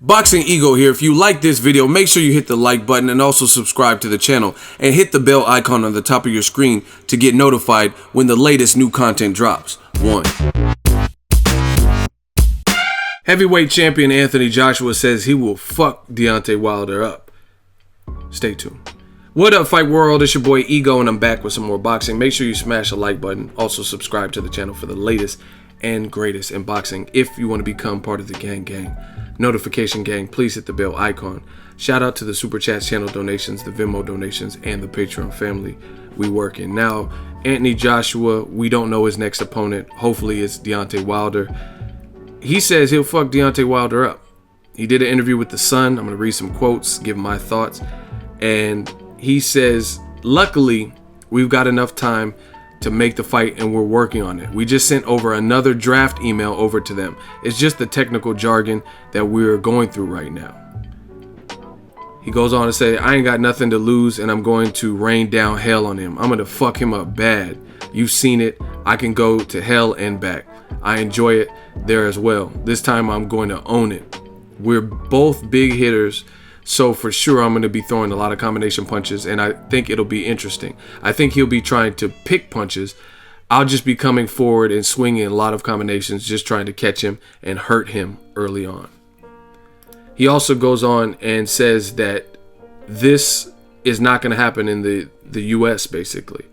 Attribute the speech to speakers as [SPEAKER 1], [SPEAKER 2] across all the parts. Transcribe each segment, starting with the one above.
[SPEAKER 1] Boxing Ego here. If you like this video, make sure you hit the like button and also subscribe to the channel and hit the bell icon on the top of your screen to get notified when the latest new content drops. 1. Heavyweight champion Anthony Joshua says he will fuck Deontay Wilder up. Stay tuned. What up, Fight World? It's your boy Ego, and I'm back with some more boxing. Make sure you smash the like button. Also subscribe to the channel for the latest and greatest in boxing if you want to become part of the gang. Notification gang, please hit the bell icon. Shout out to the Super Chats channel donations, the Venmo donations, and the Patreon family. We working. Now, Anthony Joshua, we don't know his next opponent. Hopefully it's Deontay Wilder. He says he'll fuck Deontay Wilder up. He did an interview with The Sun. I'm going to read some quotes, give my thoughts. And he says, luckily, we've got enough time to make the fight and we're working on it. We just sent over another draft email over to them. It's just the technical jargon that we're going through right now. He goes on to say, I ain't got nothing to lose and I'm going to rain down hell on him. I'm going to fuck him up bad. You've seen it. I can go to hell and back. I enjoy it there as well. This time I'm going to own it. We're both big hitters, so for sure I'm going to be throwing a lot of combination punches, and I think it'll be interesting. I think he'll be trying to pick punches. I'll just be coming forward and swinging a lot of combinations, just trying to catch him and hurt him early on. He also goes on and says that this is not going to happen in the US, basically.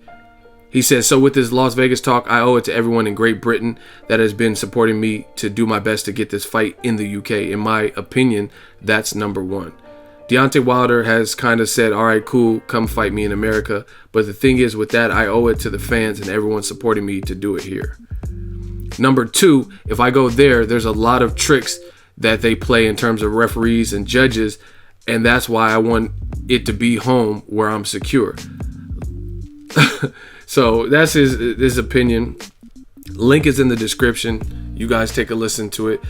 [SPEAKER 1] He says, so with this Las Vegas talk, I owe it to everyone in Great Britain that has been supporting me to do my best to get this fight in the UK. In my opinion, that's number one. Deontay Wilder has kind of said, all right, cool, come fight me in America. But the thing is with that, I owe it to the fans and everyone supporting me to do it here. Number two, if I go there, there's a lot of tricks that they play in terms of referees and judges. And that's why I want it to be home where I'm secure. So that's his opinion. Link is in the description. You guys take a listen to it.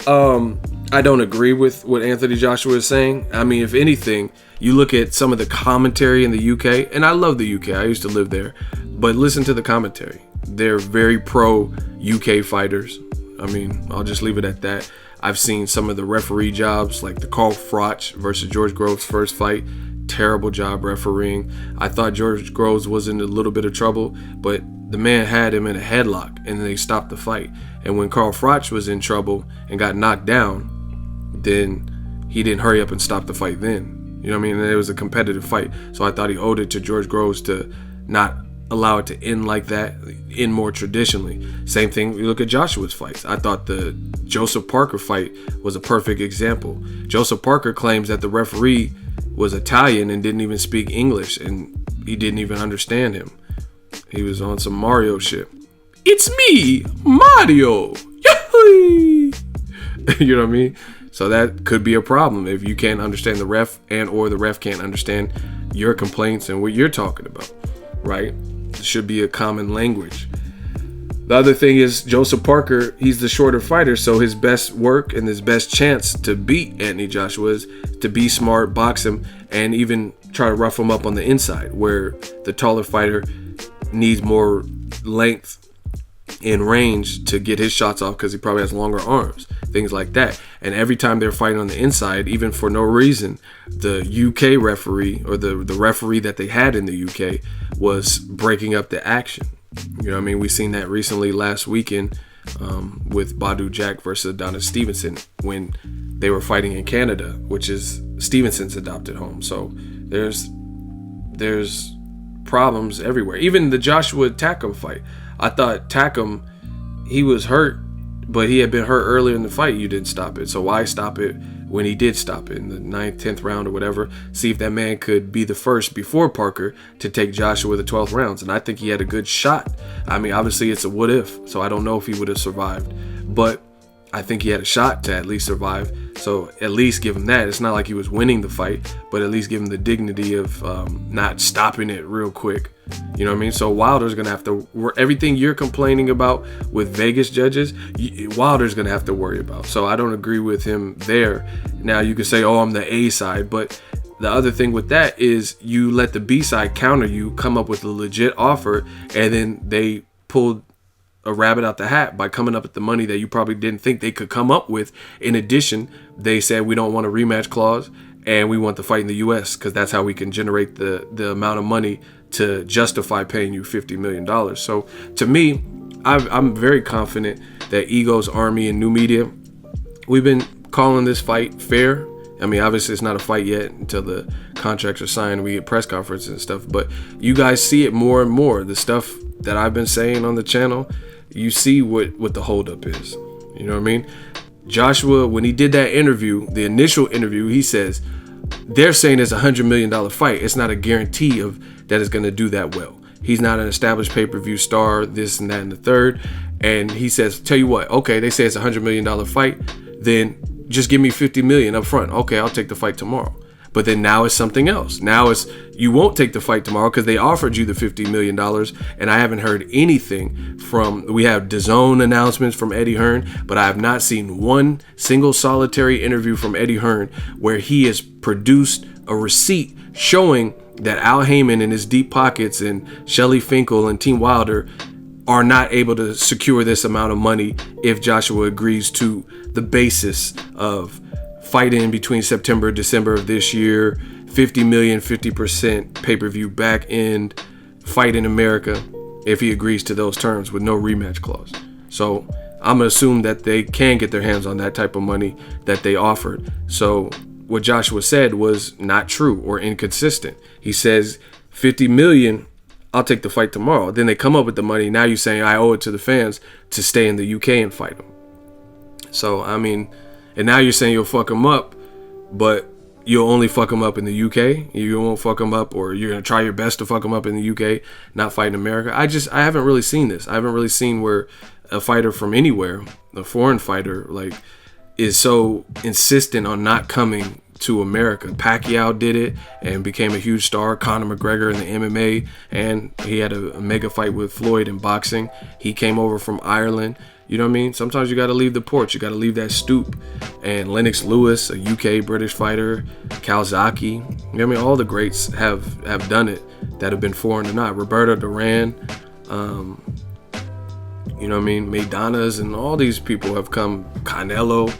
[SPEAKER 1] I don't agree with what Anthony Joshua is saying. I mean, if anything, you look at some of the commentary in the UK, and I love the UK. I used to live there. But listen to the commentary. They're very pro UK fighters. I mean, I'll just leave it at that. I've seen some of the referee jobs, like the Carl Froch versus George Groves first fight. Terrible job refereeing. I thought George Groves was in a little bit of trouble, but the man had him in a headlock and they stopped the fight. And when Carl Froch was in trouble and got knocked down, then he didn't hurry up and stop the fight then. You know what I mean? And it was a competitive fight. So I thought he owed it to George Groves to not allow it to end like that, end more traditionally. Same thing, you look at Joshua's fights. I thought the Joseph Parker fight was a perfect example. Joseph Parker claims that the referee was Italian and didn't even speak English, and he didn't even understand him. He was on some Mario shit. It's me, Mario. Yahoo! You know what I mean? So that could be a problem if you can't understand the ref and or the ref can't understand your complaints and what you're talking about, right? It should be a common language. The other thing is Joseph Parker, he's the shorter fighter, so his best work and his best chance to beat Anthony Joshua is to be smart, box him, and even try to rough him up on the inside, where the taller fighter needs more length and range to get his shots off because he probably has longer arms, things like that. And every time they're fighting on the inside, even for no reason, the UK referee or the referee that they had in the UK was breaking up the action. You know what I mean? We seen that recently last weekend with Badu Jack versus Adonis Stevenson when they were fighting in Canada, which is Stevenson's adopted home. So there's problems everywhere. Even the Joshua Takam fight. I thought Takam, he was hurt, but he had been hurt earlier in the fight. You didn't stop it. So why stop it when he did stop it in the 9th, 10th round or whatever? See if that man could be the first before Parker to take Joshua the 12th rounds. And I think he had a good shot. I mean, obviously it's a what if, so I don't know if he would have survived. But I think he had a shot to at least survive. So at least give him that. It's not like he was winning the fight, but at least give him the dignity of not stopping it real quick. You know what I mean? So Wilder's going to have to, everything you're complaining about with Vegas judges, Wilder's going to have to worry about. So I don't agree with him there. Now you could say, oh, I'm the A side, but the other thing with that is you let the B side counter you, come up with a legit offer, and then they pulled a rabbit out the hat by coming up with the money that you probably didn't think they could come up with. In addition, they said we don't want a rematch clause and we want the fight in the US because that's how we can generate the amount of money to justify paying you $50 million. So to me, I'm very confident that Ego's Army and New Media, we've been calling this fight fair. I mean, obviously it's not a fight yet until the contracts are signed, we get press conferences and stuff, but you guys see it more and more. The stuff that I've been saying on the channel, you see what the holdup is. You know what I mean? Joshua, when he did that interview, the initial interview, he says, they're saying it's $100 million fight. It's not a guarantee of that it's going to do that well. He's not an established pay-per-view star, this and that and the third. And he says, tell you what, okay, they say it's $100 million fight, then just give me $50 million up front. Okay, I'll take the fight tomorrow. But then now it's something else. Now it's you won't take the fight tomorrow because they offered you the $50 million, and I haven't heard anything from. We have DAZN announcements from Eddie Hearn, but I have not seen one single solitary interview from Eddie Hearn where he has produced a receipt showing that Al Heyman in his deep pockets and Shelley Finkel and Team Wilder are not able to secure this amount of money if Joshua agrees to the basis of fighting between September and December of this year, 50 million, 50% pay-per-view back end, fight in America, if he agrees to those terms with no rematch clause. So I'm gonna assume that they can get their hands on that type of money that they offered. So what Joshua said was not true or inconsistent. He says 50 million, I'll take the fight tomorrow. Then they come up with the money. Now you're saying I owe it to the fans to stay in the UK and fight them. So, I mean, and now you're saying you'll fuck them up, but you'll only fuck them up in the UK. You won't fuck them up, or you're going to try your best to fuck them up in the UK, not fight in America. I haven't really seen this. I haven't really seen where a fighter from anywhere, a foreign fighter, like, is so insistent on not coming to America. Pacquiao did it and became a huge star. Conor McGregor in the MMA, and he had a mega fight with Floyd in boxing. He came over from Ireland. You know what I mean? Sometimes you got to leave the porch. You got to leave that stoop. And Lennox Lewis, a UK British fighter, Calzaki, you know what I mean? All the greats have done it that have been foreign or not. Roberto Duran, you know what I mean? Maidanas and all these people have come. Canelo.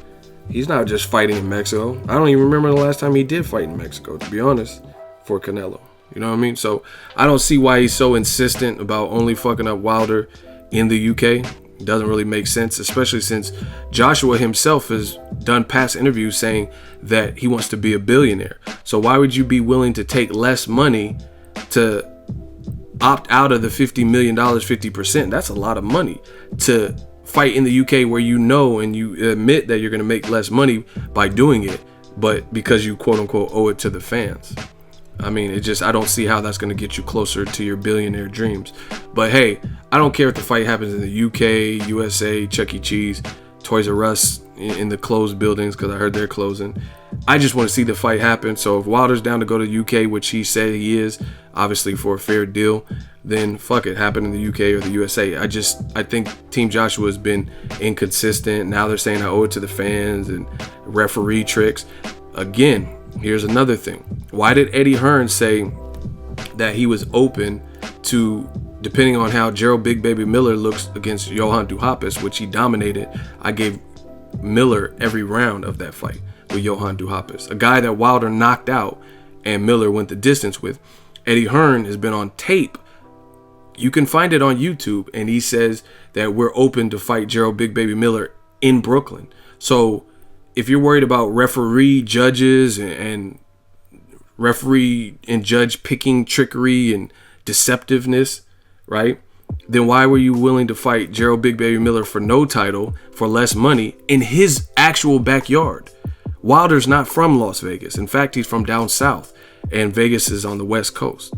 [SPEAKER 1] He's not just fighting in Mexico. I don't even remember the last time he did fight in Mexico, to be honest, for Canelo. You know what I mean? So I don't see why he's so insistent about only fucking up Wilder in the UK. It doesn't really make sense, especially since Joshua himself has done past interviews saying that he wants to be a billionaire. So why would you be willing to take less money to opt out of the $50 million, 50%? That's a lot of money to fight in the UK where you know and you admit that you're going to make less money by doing it, but because you quote unquote owe it to the fans. I mean, I don't see how that's going to get you closer to your billionaire dreams. But hey, I don't care if the fight happens in the UK, USA, Chuck E. Cheese, Toys R Us, in the closed buildings, because I heard they're closing. I just want to see the fight happen. So if Wilder's down to go to the UK, which he said he is, obviously for a fair deal, then fuck it, happen in the UK or the USA. I think Team Joshua has been inconsistent. Now they're saying I owe it to the fans and referee tricks. Again, here's another thing. Why did Eddie Hearn say that he was open to, depending on how Gerald Big Baby Miller looks against Johan Duhaupas, which he dominated? I gave Miller every round of that fight with Johan Duhaupas, a guy that Wilder knocked out and Miller went the distance with. Eddie Hearn has been on tape. You can find it on YouTube, and he says that we're open to fight Gerald Big Baby Miller in Brooklyn. So if you're worried about referee, judges, and referee and judge picking trickery and deceptiveness, right? Then why were you willing to fight Gerald Big Baby Miller for no title, for less money, in his actual backyard? Wilder's not from Las Vegas. In fact, he's from down south, and Vegas is on the West Coast,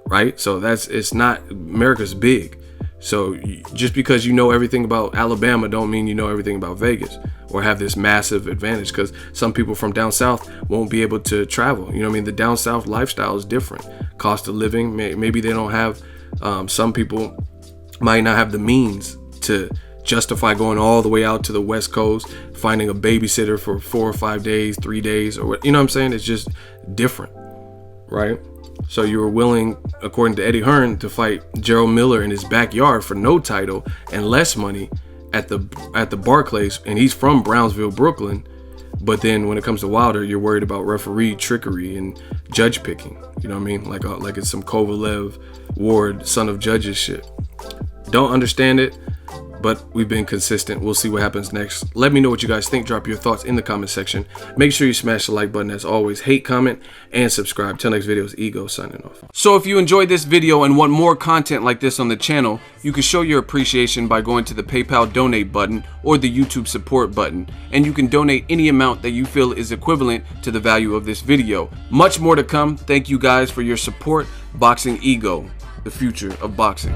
[SPEAKER 1] right? So it's not, America's big. So just because you know everything about Alabama don't mean you know everything about Vegas or have this massive advantage, because some people from down south won't be able to travel. You know what I mean? The down south lifestyle is different. Cost of living, maybe they don't have, some people might not have the means to justify going all the way out to the West Coast, finding a babysitter for 4 or 5 days, 3 days, or what, you know what I'm saying? It's just different, right? So you were willing, according to Eddie Hearn, to fight Gerald Miller in his backyard for no title and less money at the Barclays, and he's from Brownsville, Brooklyn. But then when it comes to Wilder, you're worried about referee trickery and judge picking. You know what I mean? Like it's some Kovalev Ward, son of judges shit. Don't understand it, but we've been consistent. We'll see what happens next. Let me know what you guys think. Drop your thoughts in the comment section. Make sure you smash the like button as always. Hate, comment, and subscribe. Till next video, it's Ego signing off. So if you enjoyed this video and want more content like this on the channel, you can show your appreciation by going to the PayPal donate button or the YouTube support button. And you can donate any amount that you feel is equivalent to the value of this video. Much more to come. Thank you guys for your support. Boxing Ego, the future of boxing.